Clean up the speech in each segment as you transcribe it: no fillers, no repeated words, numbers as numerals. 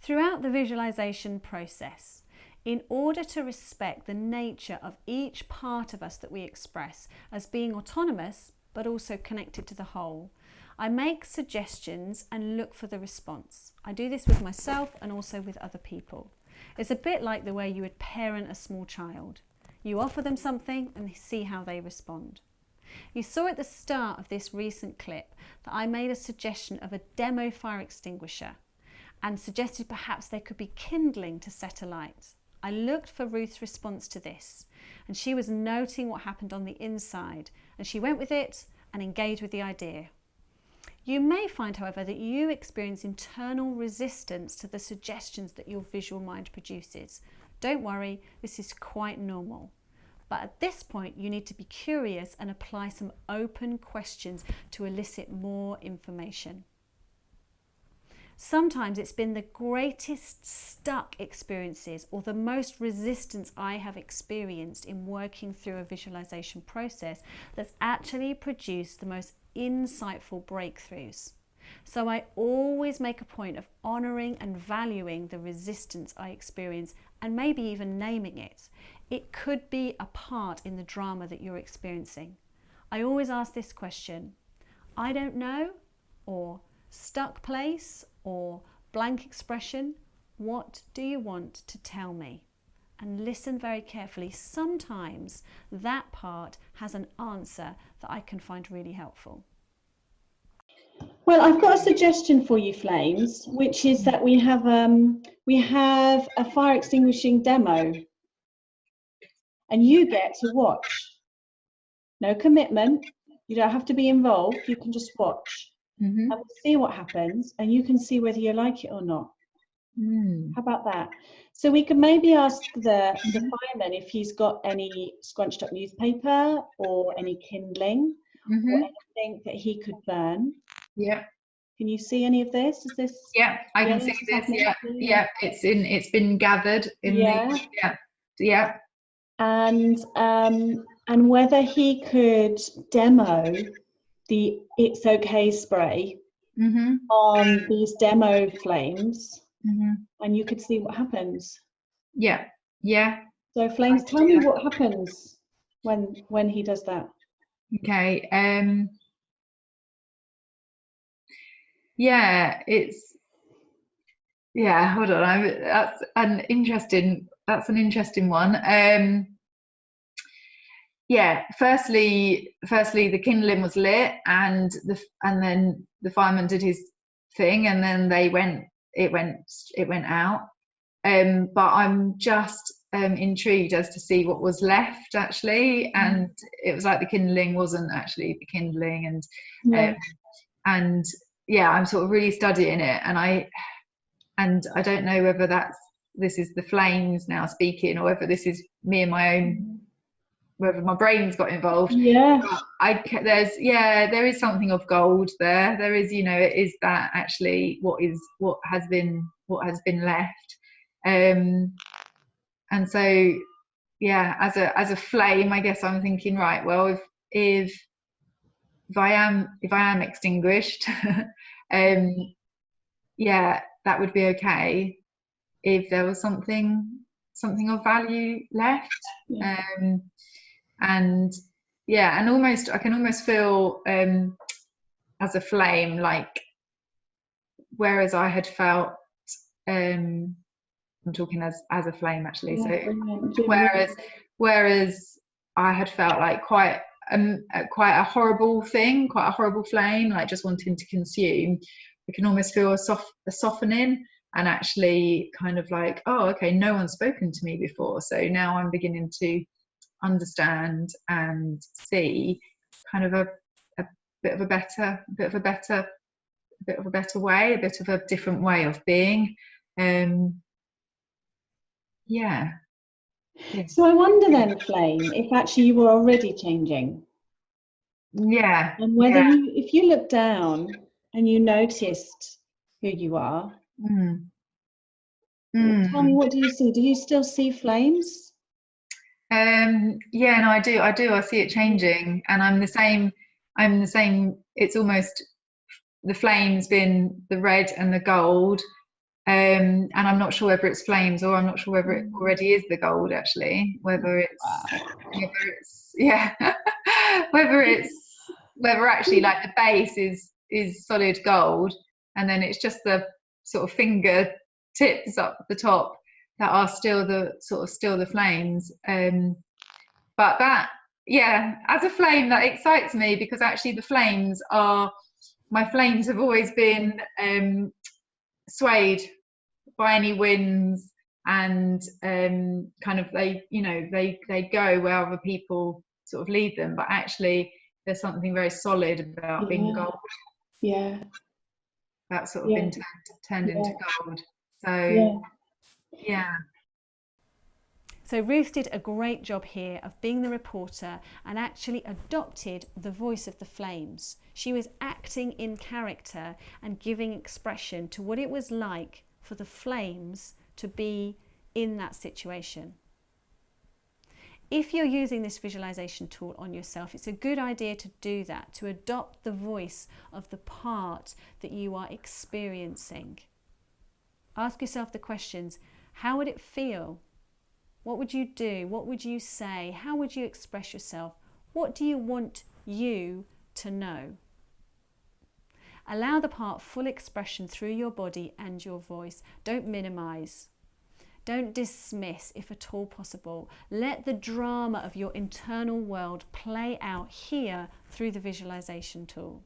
Throughout the visualization process, in order to respect the nature of each part of us that we express as being autonomous but also connected to the whole, I make suggestions and look for the response. I do this with myself and also with other people. It's a bit like the way you would parent a small child. You offer them something and see how they respond. You saw at the start of this recent clip that I made a suggestion of a demo fire extinguisher and suggested perhaps there could be kindling to set alight. I looked for Ruth's response to this, and she was noting what happened on the inside, and she went with it and engaged with the idea. You may find, however, that you experience internal resistance to the suggestions that your visual mind produces. Don't worry, this is quite normal. But at this point, you need to be curious and apply some open questions to elicit more information. Sometimes it's been the greatest stuck experiences or the most resistance I have experienced in working through a visualization process that's actually produced the most insightful breakthroughs. So I always make a point of honouring and valuing the resistance I experience and maybe even naming it. It could be a part in the drama that you're experiencing. I always ask this question: I don't know, or stuck place, or blank expression. What do you want to tell me? And listen very carefully. Sometimes that part has an answer that I can find really helpful. Well, I've got a suggestion for you, Flames, which is that we have a fire extinguishing demo, and you get to watch. No commitment. You don't have to be involved. You can just watch. And we'll see what happens, and you can see whether you like it or not. How about that? So we could maybe ask the fireman if he's got any scrunched up newspaper or any kindling or anything that he could burn. Yeah. Can you see any of this? Is this? Yeah, I can see this. Yeah. It's been gathered in the And whether he could demo the It's Okay spray on these demo flames, and you could see what happens. Yeah. So Flames, tell me what happens when he does that. Okay. Hold on. That's an interesting one. Firstly, the kindling was lit, and then the fireman did his thing, and then it went out. But I'm just intrigued as to see what was left actually, and it was like the kindling wasn't actually the kindling, and I'm sort of really studying it, and I don't know whether this is the flames now speaking, or whether this is me and my own, whether my brain's got involved. There is something of gold there. There is, it is that actually what has been left, and so as a flame, I guess I'm thinking, right, well, if I am extinguished, that would be okay if there was something of value left. And almost I can almost feel as a flame, like whereas I had felt I'm talking as a flame actually, whereas I had felt like quite a horrible thing, quite a horrible flame, like just wanting to consume. I can almost feel a softening, and actually kind of like, oh, okay, no one's spoken to me before, so now I'm beginning to understand and see kind of a bit of a better way, a bit of a different way of being. So I wonder then, Flame, if actually you were already changing. And whether if you look down and you noticed who you are, tell me, what do you see? Do you still see flames? I do. I see it changing, and I'm the same. It's almost the flames being the red and the gold, And I'm not sure whether it's flames, or I'm not sure whether it already is the gold, actually, whether it's yeah, whether actually like the base is solid gold, and then it's just the sort of finger tips up the top that are still the flames. But that, yeah, as a flame, that excites me, because actually my flames have always been swayed by any winds, and kind of they go where other people sort of lead them, but actually there's something very solid about being gold. Yeah. That's sort of been turned into gold. So yeah. So Ruth did a great job here of being the reporter and actually adopted the voice of the flames. She was acting in character and giving expression to what it was like for the flames to be in that situation. If you're using this visualization tool on yourself, it's a good idea to do that, to adopt the voice of the part that you are experiencing. Ask yourself the questions: how would it feel? What would you do? What would you say? How would you express yourself? What do you want you to know? Allow the part full expression through your body and your voice. Don't minimize. Don't dismiss if at all possible. Let the drama of your internal world play out here through the visualization tool.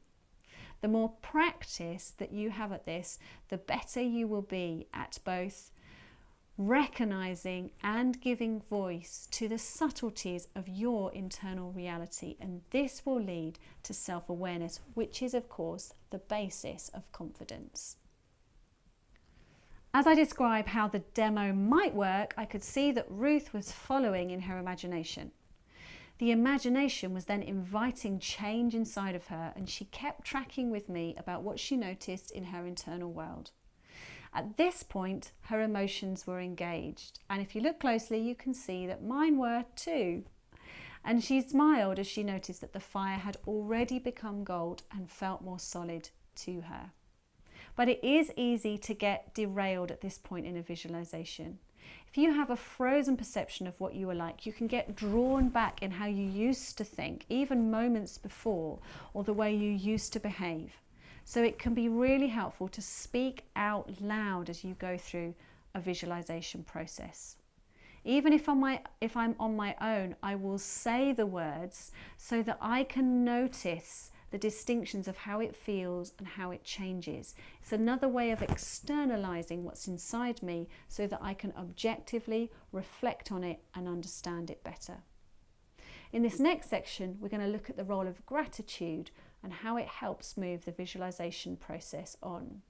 The more practice that you have at this, the better you will be at both recognizing and giving voice to the subtleties of your internal reality, and this will lead to self-awareness, which is of course the basis of confidence. As I describe how the demo might work, I could see that Ruth was following in her imagination. The imagination was then inviting change inside of her, and she kept tracking with me about what she noticed in her internal world. At this point, her emotions were engaged, and if you look closely, you can see that mine were too. And she smiled as she noticed that the fire had already become gold and felt more solid to her. But it is easy to get derailed at this point in a visualization. If you have a frozen perception of what you were like, you can get drawn back in how you used to think, even moments before, or the way you used to behave. So it can be really helpful to speak out loud as you go through a visualization process. Even if I'm on my own, I will say the words so that I can notice the distinctions of how it feels and how it changes. It's another way of externalizing what's inside me so that I can objectively reflect on it and understand it better. In this next section, we're going to look at the role of gratitude and how it helps move the visualization process on.